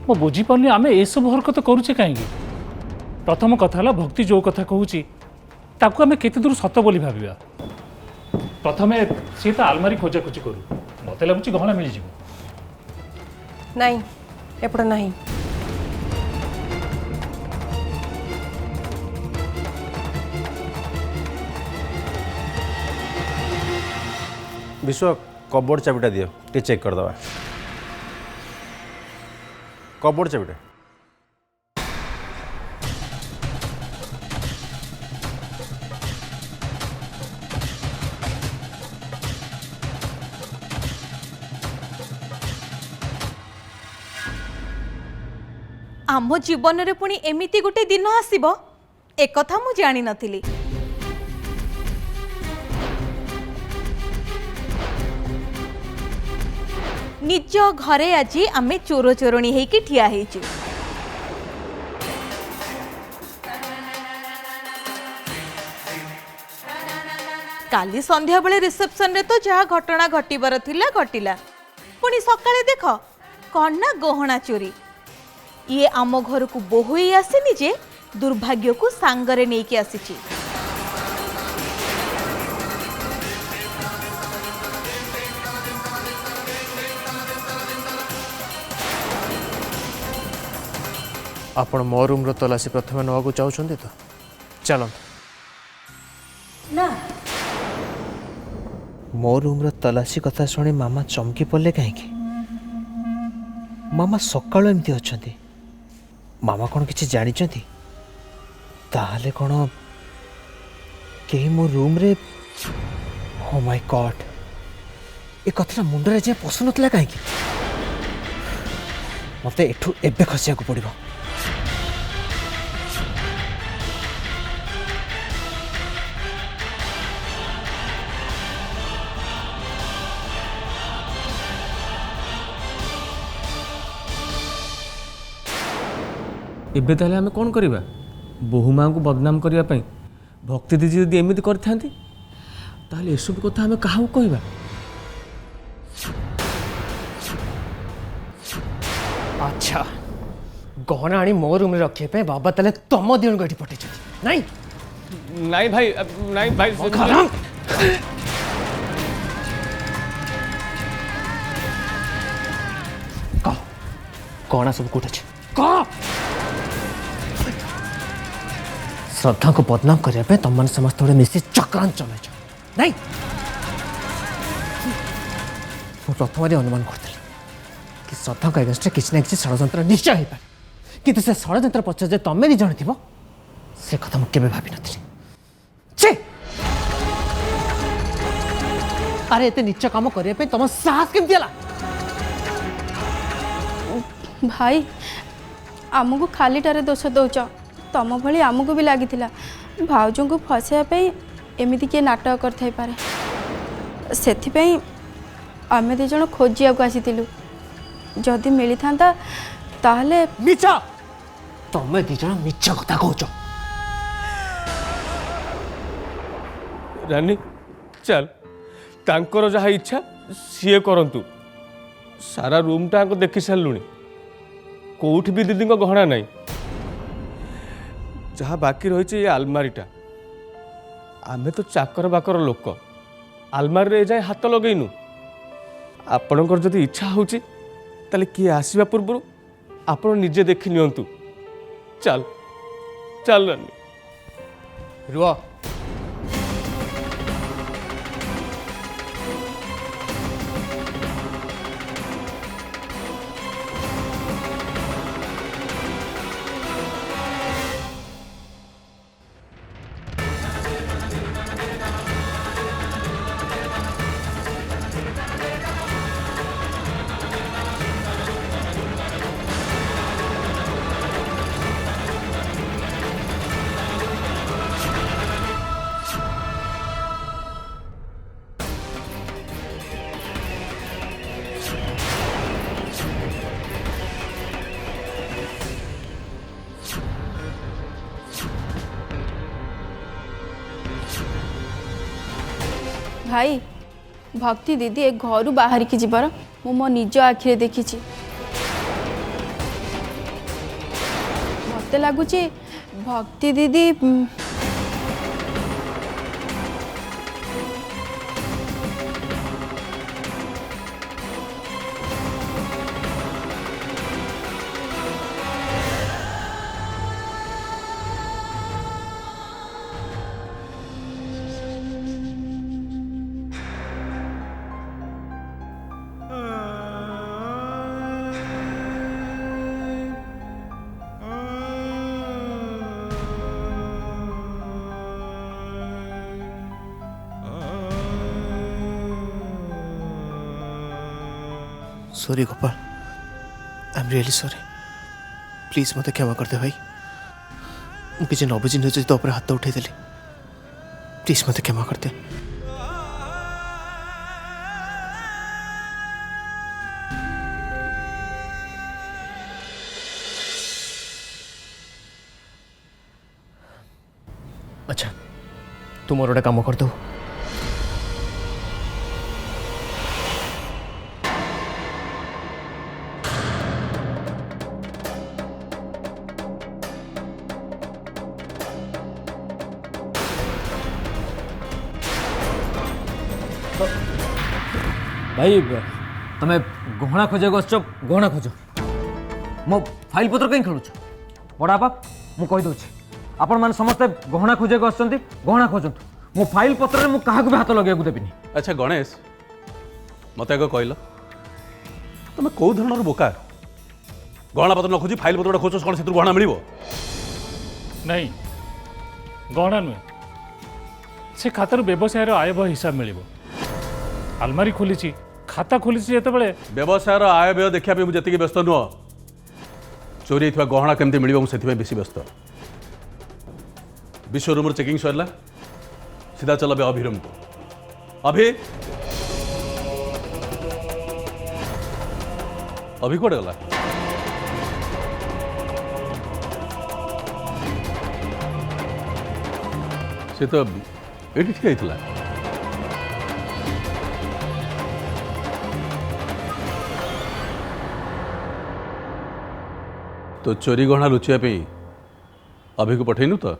मो बुझीपारे आम ए सब हरकत करुचे कहीं। प्रथम कथा है भक्ति जो कथा कहूँ ताकू आम केते दूर सत बोली भाविबा। प्रथमे सी तो आलमारी खोजाखोजी करू मत लगुच गहना मिल जाए। नहीं एपट नहीं विश्व कबोर्ड चाबिटा दियो टे चेक कर दवा। कबोर्ड चाबिटा आम जीवन रे पुणी एमिति गोटे दिन आसीबो एक कथा मु जानी नथिली। निज घरे आज आमे चोर चोरणी हेकी ठिया हेचु। काली संध्या बेले रिसेप्शन रे तो जहाँ घटना घटिबार थिला घटिला पुणी सकाळे देख कौन ना गहना चोरी। ये आम घर को बोहू ही आसीनी जे दुर्भाग्य को सांगरे नहीं कि आसीची। आपण मो रूम रो तलाशी प्रथम नवा को चाहते तो चलो ना मो रूम रो तलाशी कथा शुणी मामा चमकी पड़े कहीं। मामा सकाळु एमती अच्छे मामा कौन किसी जानी ताहले कौन कहीं मो रूम रे। ओ माय गॉड ए कथा मुंडरे जे पशु नथला कहीं मते एठू एबे खसिया को पड़िबो। एबे ताले आमे कौन करिबा बोहू माँ को बदनाम करने भक्ति दीदी यदि एमती करते ताले एसब कथा आमे काहू कहबा। अच्छा गहना आनी मो रूम रखे पे बाबा ताले तुम दिन को पठे नहीं नहीं भाई नहीं भाई कह गहना सब कौट अच्छे कह। श्रद्धा को बदनाम करने तुम मैंने समस्त मिसी चक्रांत चल नहीं प्रथम अनुमान करी कि श्रद्धा एगेन्स्ट किसी ना कि षड्यंत्र निश्चय हो पाए कि से षड्यंत्र पक्ष जो तुम दी जन थी से कथा मुझे भावी नी। अरे एत नीच कम करने तुम साहस केमती है भाई आमको खालीटारे दोष दौच तुम भली आमको भी लगी भाउज को फसाइबा एमती किए नाटक कर से आम दीज खोजिया को आसीलु जदि मिली था ताहले मिछ तुम दीज मिछ कथा कह रानी चल तांकर जहाँ इच्छा सी करंतु सारा रूम टा देखी सारूँ कौट भी दीदी गहना नहीं जहाँ बाकी रही ये आलमारीटा आमे तो चाकर बाकर लोक आलमारी रे जाए हाथ लगेनु आपणकर जदि इच्छा होची ताले किए आसीबा पूर्व आपण निजे देखि नियंतु। चल चल रानी रुआ भाई भक्ति दीदी एक घर बाहर की जीवार मो निज आखिरे देखी मते लगुच भक्ति दीदी sorry Gopal, I am really sorry. Please मत क्षमा करदे भाई, मुझे न बुझी निज तो हाथ उठेदेली। प्लीज मत क्षमा करदे। अच्छा तू मोर गोटे कम करदे। भाई तुम्हें गहना खोजा गछ गहना खोज मो फाइल पत्र कहीं खेलुच बड़ा बाप मु कही दूची आपण मैंने समस्ते गहना खोजा गछ गहना खोजतु मो फाइल पत्र में क्या भी हाथ लगे देविनी। अच्छा गणेश मत आग कहल तुम कौ धरण बोका गहना पत्र न खोजी फाइल पत्र खोज कौन से गहना मिल नहीं गहना नुहे से खातार व्यवसायर आय व्यय हिसाब मिल आलमारी खोली खाता खोली जिते व्यवसायर आय व्यय देखा जी व्यस्त नुह चोरी होता गहना केमती मिल से बेसी व्यस्त। विश्व रूम चेकिंग सरला सीधा चल अभि रूम को। अभि अभि कौटे गला से तो ये ठीक है। तो चोरी गहना लुचापी अभि को पठेनु तो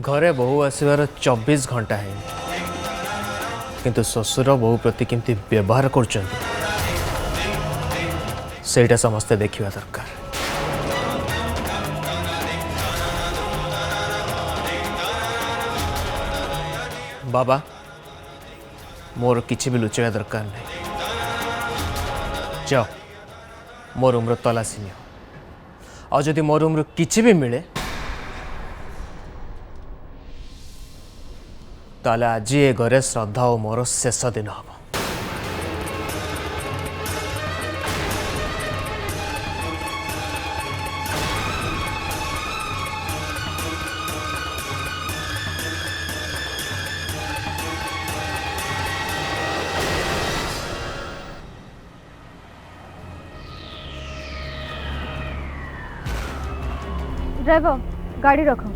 घरे बहु आसबार 24 घंटा है किंतु ससुर बहु प्रति केमती व्यवहार कर समस्ते देखा दरकार। बाबा मोर किसी भी लुचेवा दरकार नहीं। जाओ मो रूम तलाशी नियो और जदि मो रूम किसी भी मिले ताले आज ये घरे श्रद्धा और मोर शेष दिन हम। ड्राइवर गाड़ी रखो।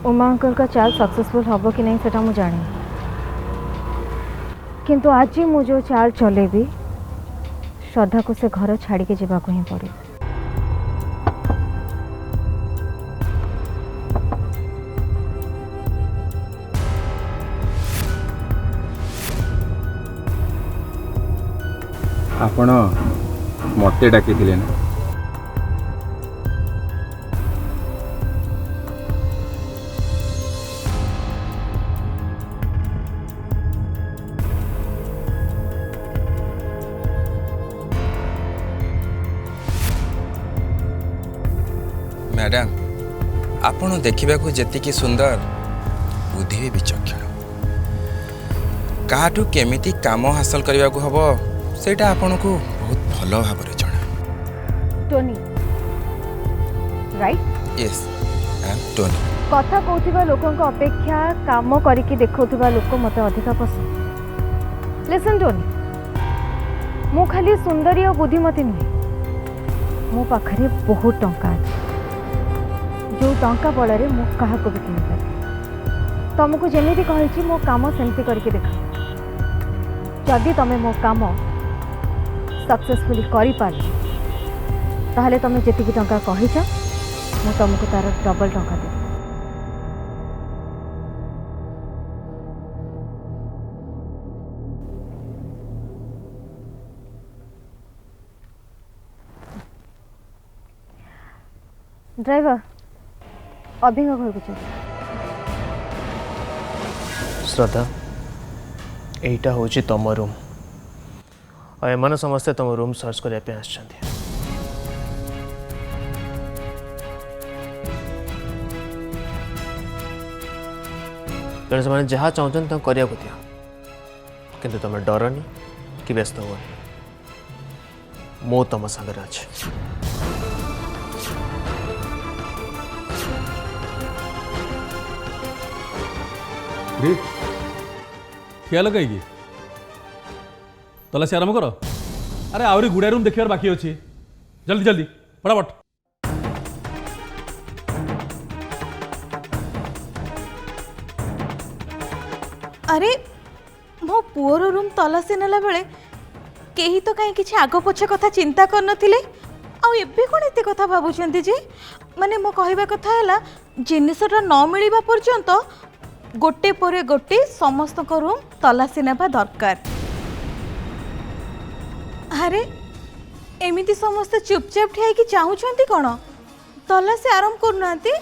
उमा अंकल का चाल सक्सेसफुल हम कि नहीं सेटा मु जाने किंतु आज मु जो चाल चलेबी श्रद्धा को से घर छाड़ी के जावा को ही पड़े। आपण मते डाकी थिले ना मैडम आपण देखा जी सुंदर बुद्धि भी विचक्षण काटू केमिति काम हासिल करने को हम सेटा आपण को बहुत भल भाव जना। Tony right? Yes I am Tony. कथा कहूथिबा लोकंक अपेक्षा काम करिके देखौथिबा लोक मते अधिका पसंद। लिसन टोनी, मु खाली सुंदरी और बुद्धिमती नुहे, मो पाखरे बहुत टंका अछि जो टंका बଳରେ मु काहाको भी किनि पारे। तुमको जेमिति कहिछि मो काम सेमति करके देखा। जदि तमे मो काम सक्सेसफुली करि पार ताहले तमे जेतिकी टंका कहिछ मु तुमको तार डबल टंका देबी। ड्राइवर अभी घर को चल। श्रद्धा एटा हूँ तुम रूम और एम समस्ते तुम रूम सर्च करने आसछन्ति। तेणु से जहाँ चाहते तुम करने को दिया किंतु तुम डरनी कि व्यस्त हुआ मो तुम सागर अच्छे। क्या लगाई तलाशी आरंभ कर। अरे आहरी गुड़िया रूम देखिबार बाकी अच्छी, जल्दी जल्दी फटाफट। अरे मो पुअर रूम तलाशी नेला बेले केही तो कहीं किछि आगो पछे कथा चिंता कर नथिले। आउ एबे कोन एते कथा भाबुछन्ती जे माने मो कहिबा कथा हला जिनिसटा न मिलिबा पर्यंत गोटे परे गोटे समस्त को रूम तलाशी नेबा दरकार। अरे एमिति समस्त चुपचाप ठिया कि चाहूछन्ती कोन तलाशी आरंभ करनांती।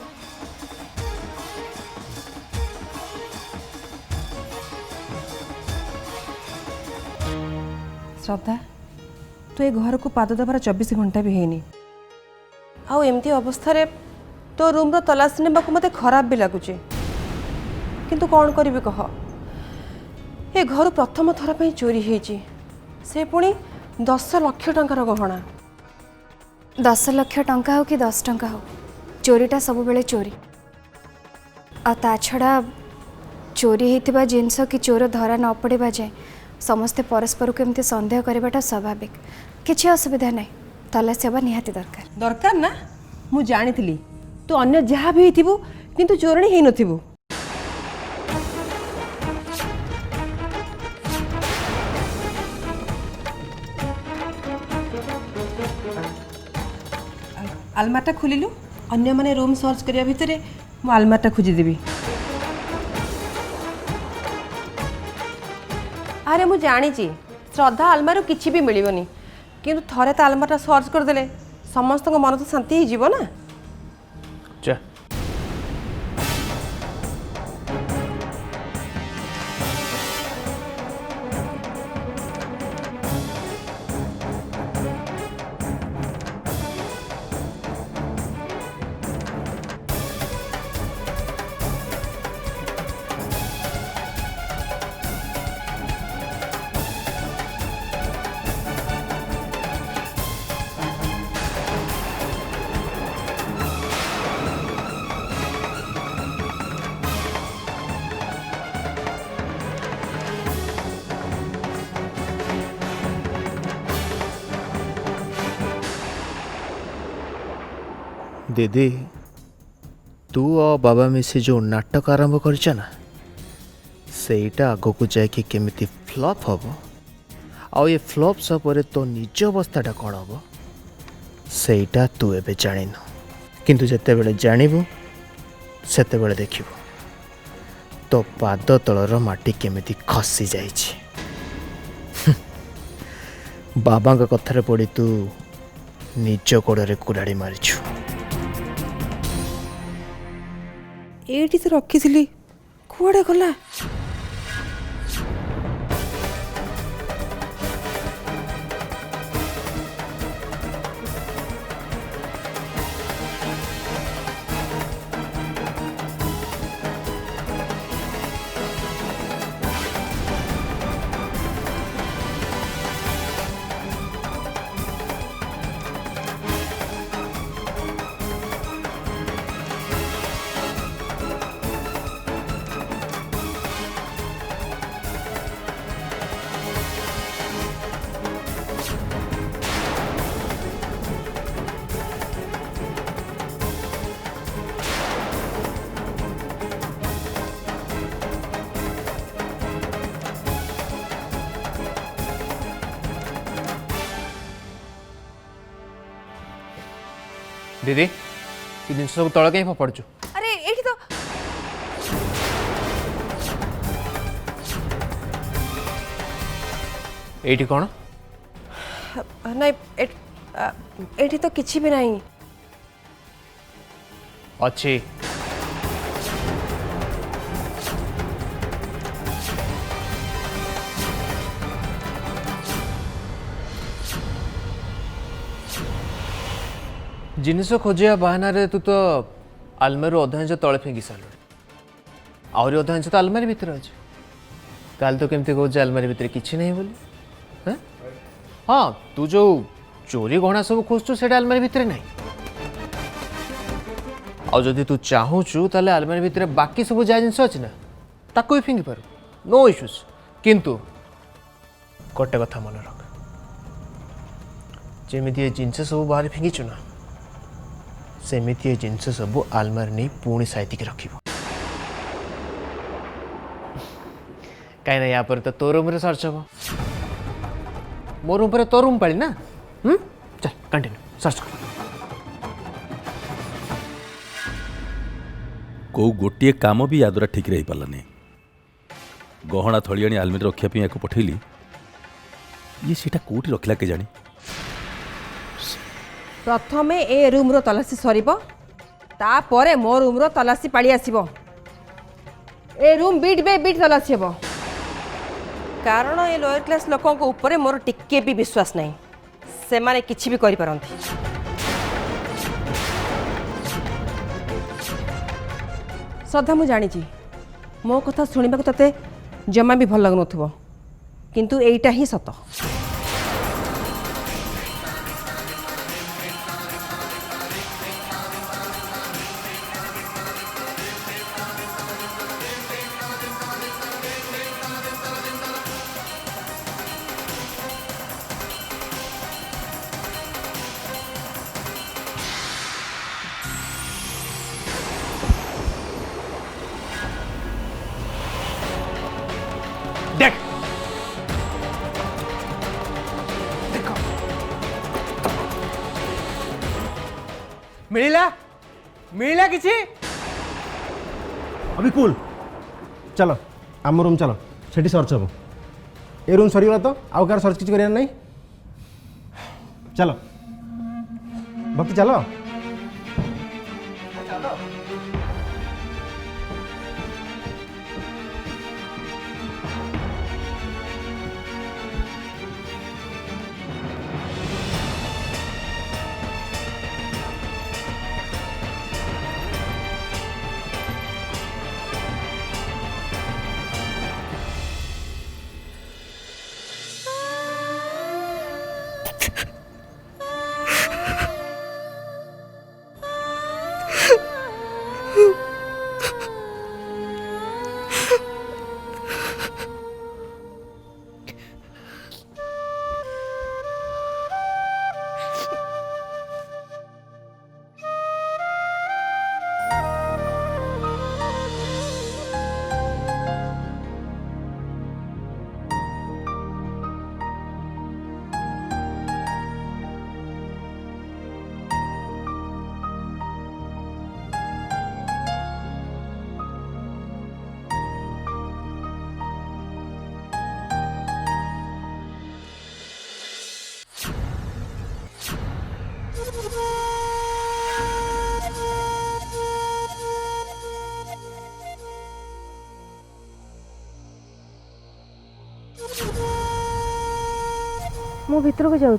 श्रद्धा तू ए घर को पाद दबार 24 घंटा भी हैनी आउ एमती अवस्था रे तो रूम रो तलाशी नेबा को मते खराब भी लागुचे किंतु कौन करी कह। ए घर प्रथम थर पे चोरी होईची से पुणी 10 लाख टंकार गहना। 10 लाख टंका हो कि 10 टंका हो चोरीटा सब बेले चोरी आ ता छड़ा चोरी होइतिबा जिनस कि चोर धरा न पड़े जाए समस्ते परस्पर को एमती संदेह करवाटा स्वाभाविक। किसी असुविधा नहीं तलाशी हेबा निहाती दरकार। दरकार ना मु जानी तू अन्य जहाँ भी होइथिबु किंतु चोरणी हेई नथिबु। आलमारटा खोलिलु अन्य माने रूम सर्च करिया भितरे मु आलमारटा खोजी देबी। अरे मु जानी श्रद्धा आलमारू किछि भी मिलिबनी किंतु थरे तो आलमारटा सर्च करदेले समस्त मन तो शांति ही जीव ना। जा दीदी तू और बाबा मिसी जो नाटक आरंभ कर ना सेटा आग को जाकि केमिति फ्लॉप हम आ ये फ्लॉप सपर तो निज अवस्थाटा कौन हम सेटा तू एबे जानिनु किंतु जेते बेले जानिबु सेते बेले देखिबु तो पाद तलर माटी केमिति खसी जाइछि। बाबा का कथारे पड़ी तू निज गोड़े कुराड़ी मारिछु। एटी तो रखी कुआड़े गला। दीदी तू जिन सब तल कहीं फोपाड़ू अरे एठी तो एठी कौन नहीं एठी तो किछि भी नहीं अच्छी जिनस खोजिया बाहाना रे तू तो आलमारी अधा इंच तले फिंगी सारे आहरी अधा इंच तो आलमारी भितर अच्छे ताल तो केमती कह आलमारी भितर किसी नहीं बोली हैं? हाँ तू जो चोरी गहना सब खोजु से आलमारी भितर नहीं आउ जदि तू चाहूचु ताले आलमारी भितर बाकी सब जहाँ जिन अच्छी ना ताको भी फिंगी पारू नो इश्यूज किंतु गोटे कथा मन रख जमी ये जिनस सब बाहर फिंगिचु ना सेमिति जिनस सब आलमारी नहीं पुणी साइतिक रख कहीं या पर तो तो रूम रे सर्च हम मो रूम पर तो रूम पाली ना चल कंटिन्यू सर्च कर कौ गोटे काम भी या द्वारा ठीक रही पारानी गहना थली आनी आलमारी रखापी या पठेली ये सीटा कौटी रखला के जानी प्रथमे ए रूम रो तलाशी सरीब तापरे मो रूम रो तलाशी पाली आसीबो ए रूम बीट बे बीट तलाशी हेबो कारण ए लोअर क्लास लोकों को ऊपर मोर टिके भी विश्वास नहीं से माने किछि भी करि परंती श्रद्धा मु जानी छी मो कथा सुनिबा को तते जमा भी भल लगनथबो किंतु एइटा ही सत देख मिला मिला किसी अभी कूल चलो आम रूम चलो सेठी सर्च हम ए रूम सरीगला तो आउ कार सर्च किसी करार नहीं चलो भक्ति चलो मु भितर को जाऊँ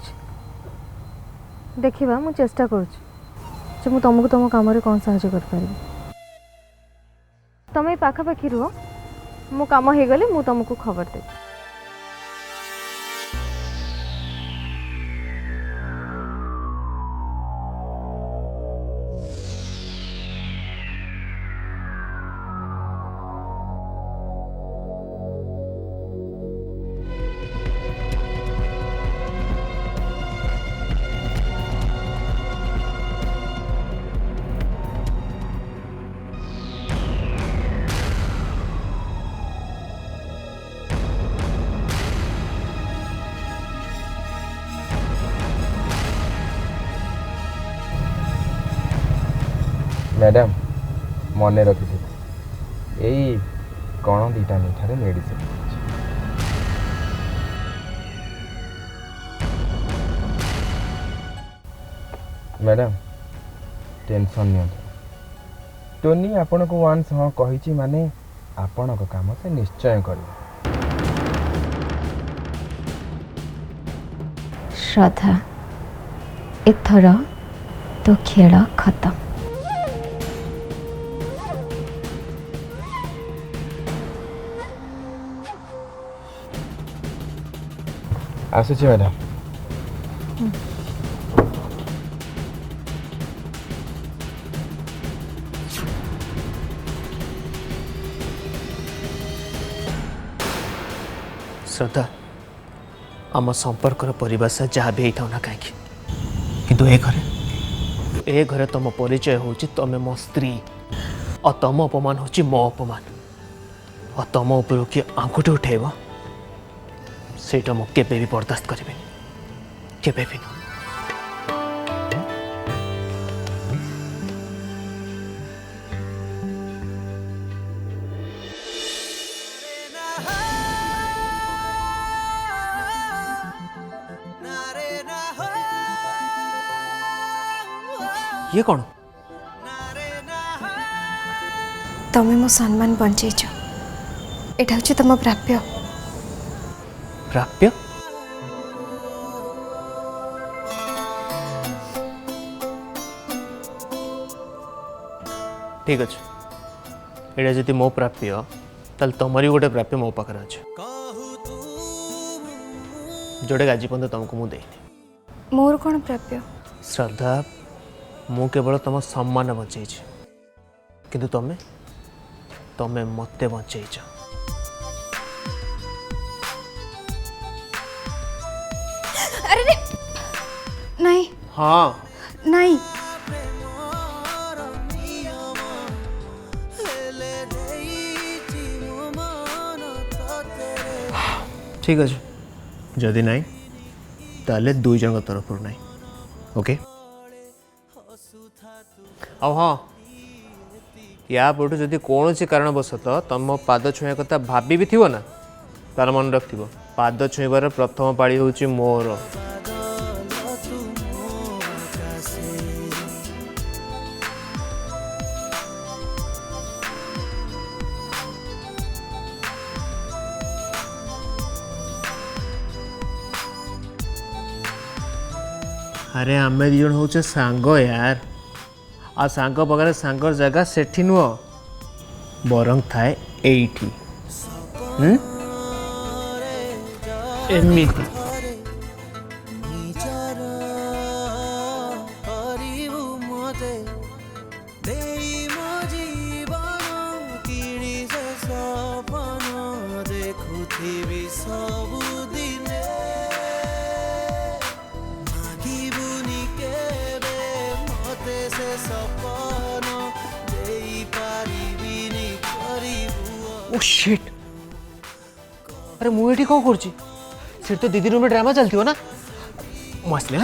देखा मु चेष्टा करुँ तुमको तुम कम कौन साहय कर तुम पाखापाखि रुह मो काम हो गले मु तुमको खबर देवी मैडम मन रखी यही कौन दीटा मिठार मेडिसिन मैडम टेंशन नहीं टोनी आपण को वन्स हाँ कही माने आपण को काम से निश्चय कर श्रद्धा एथर तो खेल खत्म। आसुची मैडम श्रद्धा आम संपर्कर परिभाषा जहाँ भी होता ना कहीं किंतु ए घरे तुम परिचय हूँ तुम मो स्त्री और तुम अपमान हूँ मो अपमान और तुम उपर किए आंगुठी उठेब सेटा मु केबे भी बर्दाश्त करें केबे भी ना। ये कौन तमें मो सम्मान बंचेच एटा हूँ तुम प्राप्य प्राप्य ठीक अच्छे एटा जदि मो प्राप्य ताल तुमरी गोटे प्राप्य मो पाखे अच्छे जोटे आज पर्यटन तुमको मुझे देनी मोर कौन प्राप्य श्रद्धा मु केवल तुम सम्मान बचे किंतु तमें तमें मते बचेच अरे रे नहीं हाँ नहीं ठीक अच्छे जदि नहीं ताले दुई जन तरफ नहीं ओके अब हाँ या पटू जदि कौन सी कारणवशत तुम पाद छुआ कथा भाभी भी थी ना तार मन रख पाद छुईबार प्रथम पाड़ी हूँ मोर अरे आम दिजन हूँ सांग यार आ सांग पाखे सांगर जगह सेठी नुह बरंग थाए एठी एमिति ओ शिट अरे मुझे कौन कर तो दीदी रूम में ड्रामा चलती हो ना मसले